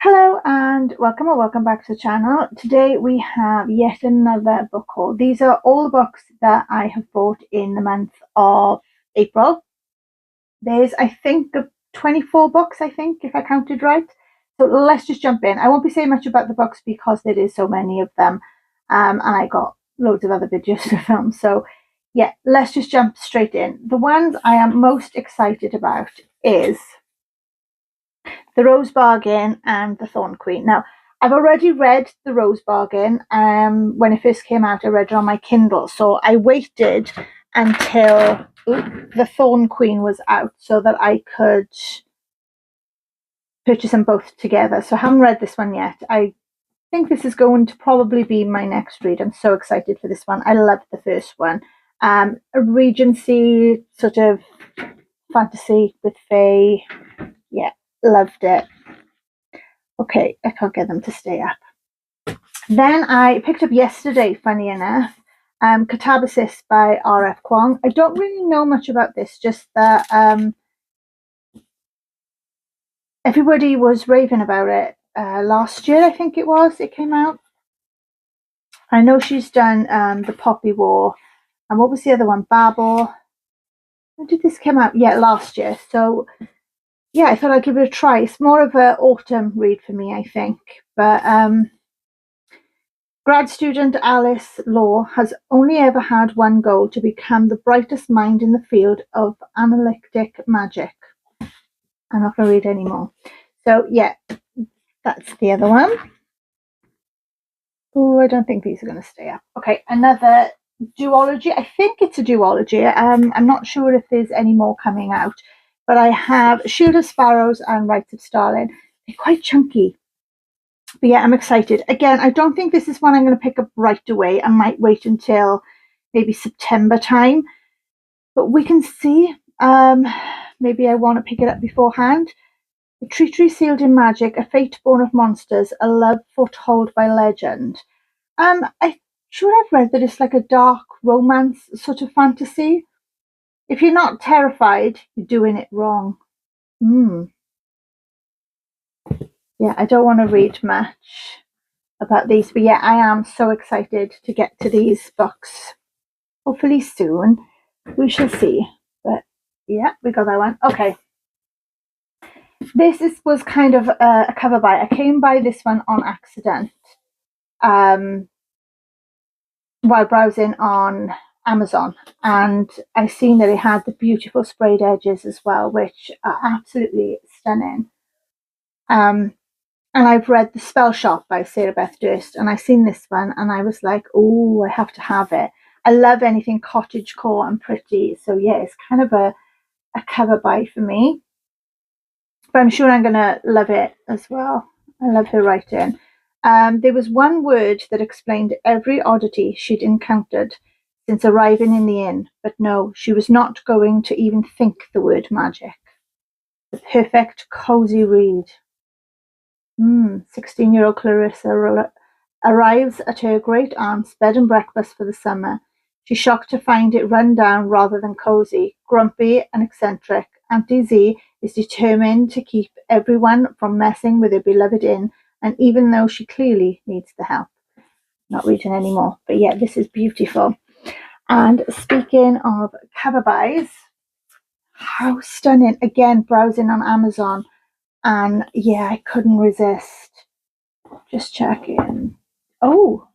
Hello and welcome or welcome back to the channel. Today we have yet another book haul. These are all the books that I have bought in the month of April. There's, I think, 24 books, I think, if I counted right. So let's just jump in. I won't be saying much about the books because there is so many of them. And I got loads of other videos to film. So yeah, let's just jump straight in. The ones I am most excited about is The Rose Bargain and The Thorn Queen. Now, I've already read The Rose Bargain. When it first came out, I read it on my Kindle. So I waited until The Thorn Queen was out so that I could purchase them both together. So I haven't read this one yet. I think this is going to probably be my next read. I'm so excited for this one. I loved the first one. A Regency sort of fantasy with fae. Yeah, loved it. Okay, I can't get them to stay up. Then I picked up yesterday, funny enough, Catabasis by R.F. Kuang. I don't really know much about this, just that everybody was raving about it last year, I think it was. It came out. I know she's done The Poppy War. And what was the other one? Babel. When did this come out? Yeah, last year. So yeah, I thought I'd give it a try. It's more of an autumn read for me, I think. But grad student Alice Law has only ever had one goal: to become the brightest mind in the field of analytic magic. I'm not going to read anymore. So yeah, that's the other one. Oh, I don't think these are going to stay up. Okay, another duology. I think it's a duology. I'm not sure if there's any more coming out. But I have Shield of Sparrows and Rites of Starling. They're quite chunky. But yeah, I'm excited. Again, I don't think this is one I'm going to pick up right away. I might wait until maybe September time. But we can see. Maybe I want to pick it up beforehand. A treachery sealed in magic, a fate born of monsters, a love foretold by legend. I'm sure I've read that it's like a dark romance sort of fantasy. If you're not terrified, you're doing it wrong. Yeah, I don't want to read much about these, but yeah, I am so excited to get to these books. Hopefully soon. We shall see. But yeah, we got that one. Okay. Was kind of a cover buy. I came by this one on accident while browsing on Amazon, and I seen that it had the beautiful sprayed edges as well, which are absolutely stunning. And I've read The Spell Shop by Sarah Beth Durst, and I seen this one, and I was like, oh, I have to have it. I love anything cottagecore and pretty, so yeah, it's kind of a cover buy for me. But I'm sure I'm going to love it as well. I love her writing. There was one word that explained every oddity she'd encountered since arriving in the inn, but no, she was not going to even think the word magic. The perfect cozy read. 16-year-old Clarissa arrives at her great aunt's bed and breakfast for the summer. She's shocked to find it run down rather than cozy. Grumpy and eccentric, Auntie Z is determined to keep everyone from messing with her beloved inn, and even though she clearly needs the help. Not reading anymore, but yeah, this is beautiful. And speaking of cover buys, how stunning. Again, browsing on Amazon, and yeah, I couldn't resist. Just checking. Oh,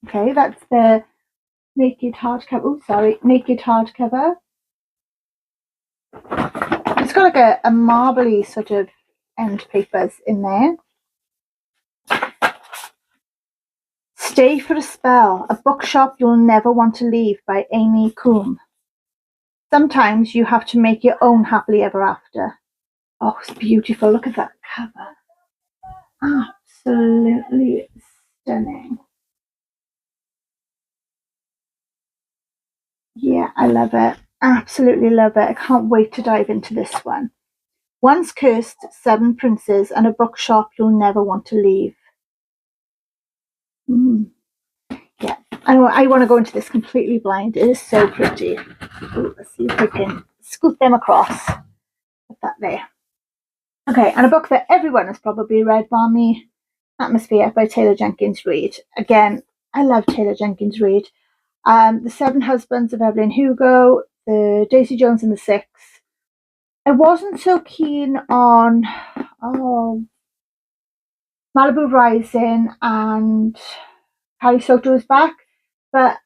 okay, that's the naked hardcover. Oh, sorry, naked hardcover. It's got like a marbly sort of end papers in there. Stay for a Spell, a bookshop you'll never want to leave by Amy Coombe. Sometimes you have to make your own happily ever after. Oh, it's beautiful. Look at that cover. Absolutely stunning. Yeah, I love it. Absolutely love it. I can't wait to dive into this one. Once Cursed, 7 Princes, and a bookshop you'll never want to leave. Yeah, I want to go into this completely blind. It is so pretty. Ooh, let's see if I can scoot them across. Put that there. Okay, and a book that everyone has probably read, bar me, Atmosphere by Taylor Jenkins Reid. Again, I love Taylor Jenkins Reid. The Seven Husbands of Evelyn Hugo, the Daisy Jones and the Six. I wasn't so keen on Malibu Rising and Harry Soto's back, but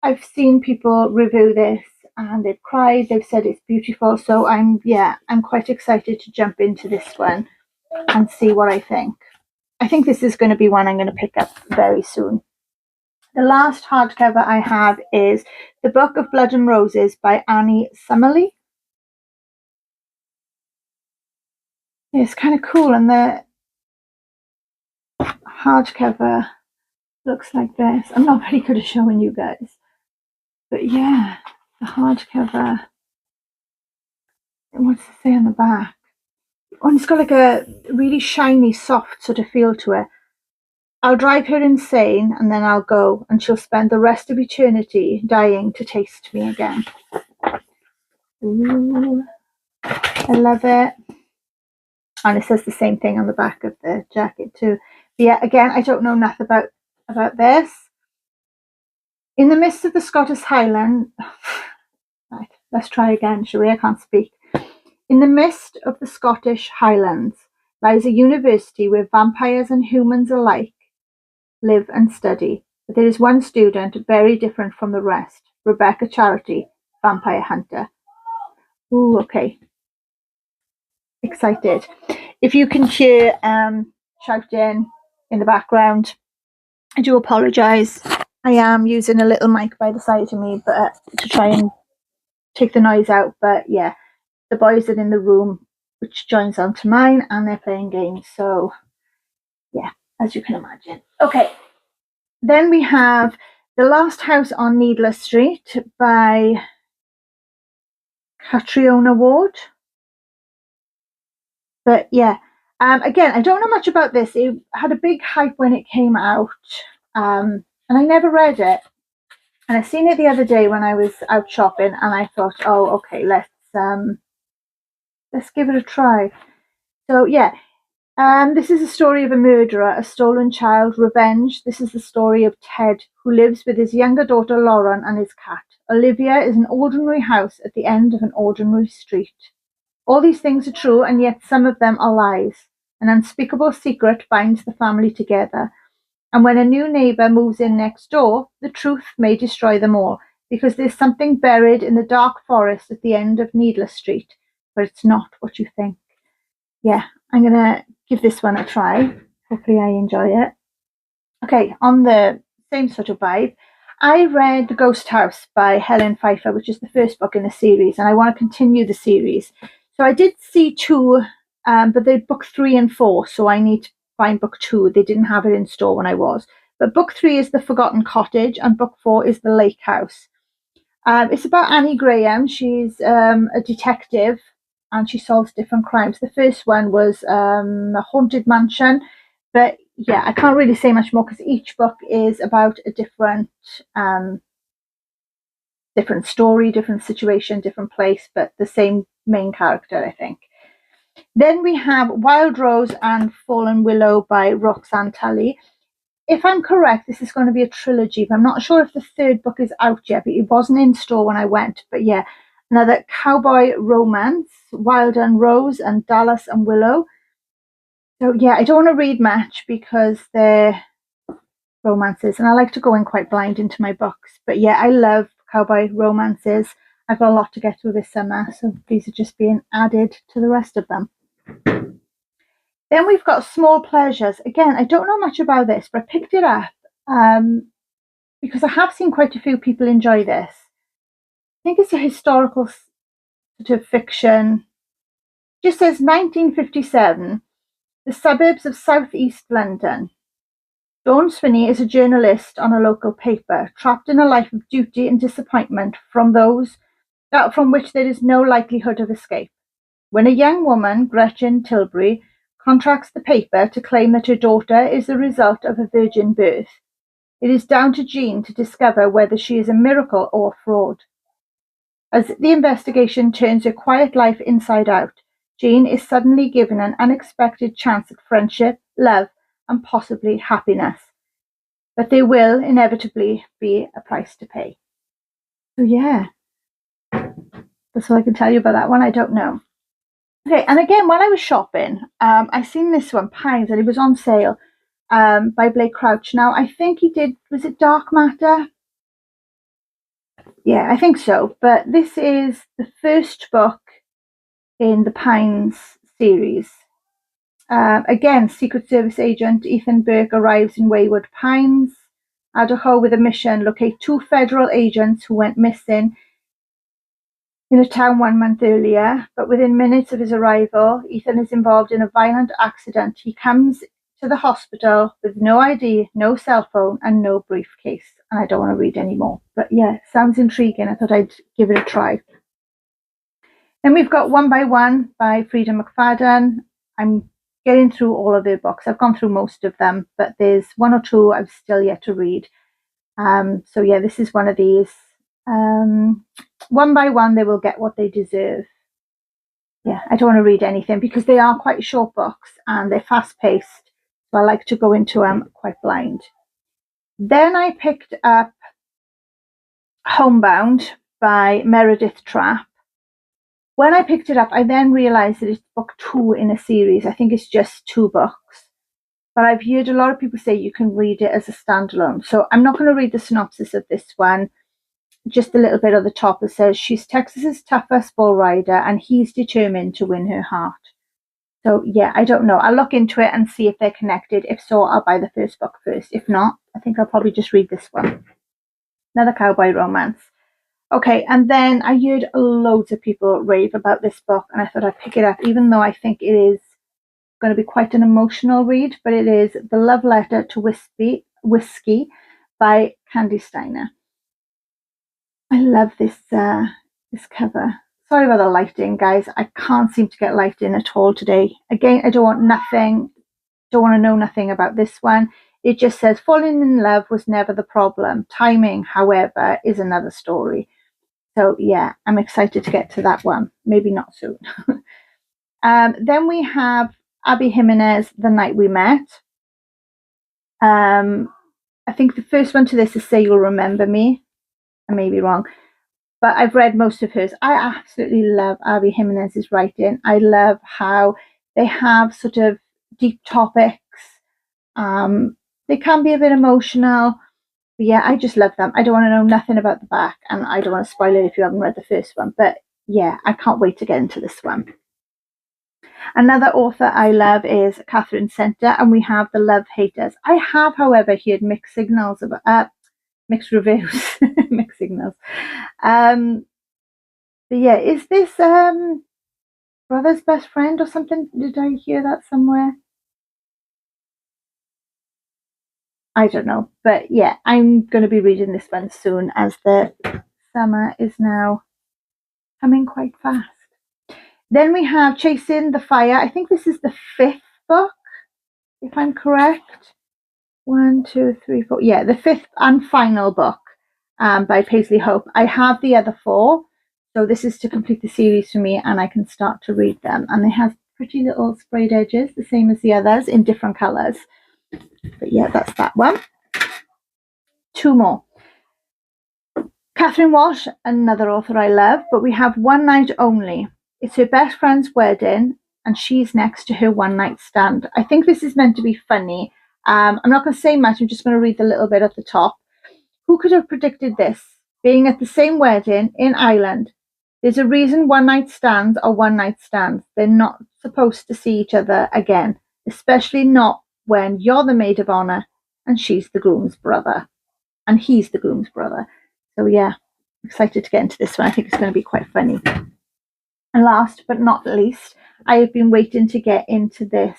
I've seen people review this and they've cried, they've said it's beautiful, so I'm quite excited to jump into this one and see what I think. I think this is going to be one I'm going to pick up very soon. The last hardcover I have is The Book of Blood and Roses by Annie Summerly. It's kind of cool, and the hardcover looks like this. I'm not very good at showing you guys, but yeah, the hardcover. What's it say on the back? Oh, and it's got like a really shiny, soft sort of feel to it. I'll drive her insane and then I'll go, and she'll spend the rest of eternity dying to taste me again. Ooh, I love it. And it says the same thing on the back of the jacket too. But yeah, again, I don't know nothing about this. In the midst of the Scottish Highland, right, let's try again, shall we? I can't speak. In the midst of the Scottish Highlands lies a university where vampires and humans alike live and study. But there is one student very different from the rest, Rebecca Charity, vampire hunter. Ooh, okay. Excited. If you can hear shouting in the background, I do apologise. I am using a little mic by the side of me, but to try and take the noise out. But yeah, the boys are in the room, which joins onto mine, and they're playing games. So yeah, as you can imagine. Okay, then we have The Last House on Needless Street by Catriona Ward. But yeah, again, I don't know much about this. It had a big hype when it came out, and I never read it. And I seen it the other day when I was out shopping, and I thought, oh, okay, let's give it a try. So yeah, this is a story of a murderer, a stolen child, revenge. This is the story of Ted, who lives with his younger daughter Lauren and his cat. Olivia is an ordinary house at the end of an ordinary street. All these things are true, and yet some of them are lies. An unspeakable secret binds the family together. And when a new neighbour moves in next door, the truth may destroy them all, because there's something buried in the dark forest at the end of Needless Street, but it's not what you think. Yeah, I'm going to give this one a try. Hopefully I enjoy it. Okay, on the same sort of vibe, I read The Ghost House by Helen Pfeiffer, which is the first book in the series, and I want to continue the series. So I did see two, but they're book 3 and 4, so I need to find book 2. They didn't have it in store when I was. But book 3 is The Forgotten Cottage, and book 4 is The Lake House. It's about Annie Graham. She's a detective, and she solves different crimes. The first one was a haunted mansion, but yeah, I can't really say much more because each book is about a different story, different situation, different place, but the same main character, I think. Then we have Wild Rose and Fallen Willow by Roxanne Tully. If I'm correct, this is going to be a trilogy, but I'm not sure if the third book is out yet, but it wasn't in store when I went. But yeah, another cowboy romance, Wild and Rose and Dallas and Willow. So yeah, I don't want to read much because they're romances, and I like to go in quite blind into my books. But yeah, I love cowboy romances. I've got a lot to get through this summer, so these are just being added to the rest of them. Then we've got Small Pleasures. Again, I don't know much about this, but I picked it up because I have seen quite a few people enjoy this. I think it's a historical sort of fiction. It just says 1957, the suburbs of southeast London. Dawn Swinney is a journalist on a local paper, trapped in a life of duty and disappointment from which there is no likelihood of escape. When a young woman, Gretchen Tilbury, contracts the paper to claim that her daughter is the result of a virgin birth, it is down to Jean to discover whether she is a miracle or a fraud. As the investigation turns her quiet life inside out, Jean is suddenly given an unexpected chance at friendship, love, and possibly happiness. But there will inevitably be a price to pay. So yeah, that's all I can tell you about that one. I don't know. Okay, and again, while I was shopping, I seen this one, Pines, and it was on sale by Blake Crouch. Now, I think he did, was it Dark Matter? Yeah, I think so. But this is the first book in the Pines series. Again, Secret Service agent Ethan Burke arrives in Wayward Pines, Idaho, with a mission: locate 2 federal agents who went missing in a town 1 month earlier. But within minutes of his arrival, Ethan is involved in a violent accident. He comes to the hospital with no ID, no cell phone, and no briefcase. And I don't want to read any more. But yeah, sounds intriguing. I thought I'd give it a try. Then we've got One by One by Frida McFadden. I'm getting through all of their books. I've gone through most of them, but there's 1 or 2 I've still yet to read. So yeah, this is one of these. One by one, they will get what they deserve. Yeah, I don't want to read anything because they are quite short books and they're fast paced. So I like to go into them quite blind. Then I picked up Homebound by Meredith Trapp. When I picked it up, I then realised that it's book 2 in a series. I think it's just 2 books. But I've heard a lot of people say you can read it as a standalone. So I'm not going to read the synopsis of this one. Just a little bit at the top that says she's Texas's toughest bull rider and he's determined to win her heart. So yeah, I don't know. I'll look into it and see if they're connected. If so, I'll buy the first book first. If not, I think I'll probably just read this one. Another cowboy romance. Okay, and then I heard loads of people rave about this book and I thought I'd pick it up, even though I think it is going to be quite an emotional read, but it is The Love Letter to Whiskey by Candy Steiner. I love this cover. Sorry about the lighting, guys. I can't seem to get lighting at all today. Again, I don't want to know nothing about this one. It just says, falling in love was never the problem. Timing, however, is another story. So yeah, I'm excited to get to that one. Maybe not soon. Then we have Abby Jimenez, The Night We Met. I think the first one to this is Say You'll Remember Me. I may be wrong, but I've read most of hers. I absolutely love Abby Jimenez's writing. I love how they have sort of deep topics. They can be a bit emotional, but yeah, I just love them. I don't want to know nothing about the back, and I don't want to spoil it if you haven't read the first one, but yeah, I can't wait to get into this one. Another author I love is Catherine Center, and we have The Love Haters. I have, however, heard mixed signals about mixed reviews, mixed signals. But yeah, is this Brother's Best Friend or something? Did I hear that somewhere? I don't know, but yeah, I'm going to be reading this one soon as the summer is now coming quite fast. Then we have Chasing the Fire. I think this is the 5th book, if I'm correct. 1, 2, 3, 4. Yeah, the 5th and final book by Paisley Hope. I have the other 4, so this is to complete the series for me, and I can start to read them. And they have pretty little sprayed edges, the same as the others, in different colours. But yeah, that's that one. 2 more. Catherine Walsh, another author I love, but we have One Night Only. It's her best friend's wedding, and she's next to her one-night stand. I think this is meant to be funny. I'm not going to say much. I'm just going to read the little bit at the top. Who could have predicted this? Being at the same wedding in Ireland. There's a reason one-night stands are one-night stands. They're not supposed to see each other again, especially not when you're the maid of honor and she's the groom's brother. And he's the groom's brother. So yeah, excited to get into this one. I think it's going to be quite funny. And last but not least, I have been waiting to get into this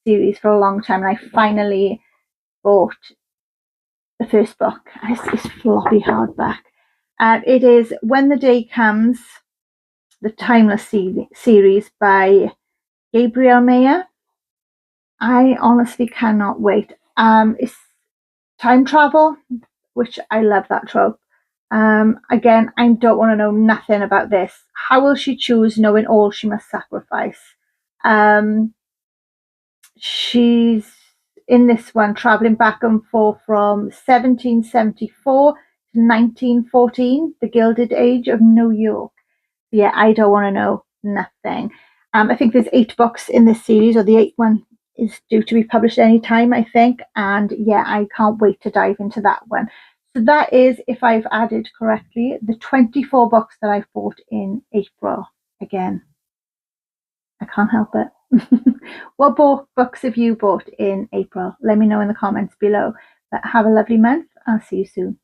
series for a long time, and I finally bought the first book. It's floppy hardback. It is When the Day Comes, the Timeless series by Gabrielle Mayer. I honestly cannot wait. It's time travel, which I love that trope. Again, I don't want to know nothing about this. How will she choose, knowing all she must sacrifice? She's in this one traveling back and forth from 1774 to 1914, the Gilded Age of New York. Yeah, I don't want to know nothing. I think there's 8 books in this series, or the 8th one is due to be published any time, I think. And yeah, I can't wait to dive into that one. So that is, if I've added correctly, the 24 books that I've bought in April. Again, I can't help it. What books have you bought in April? Let me know in the comments below. But have a lovely month. I'll see you soon.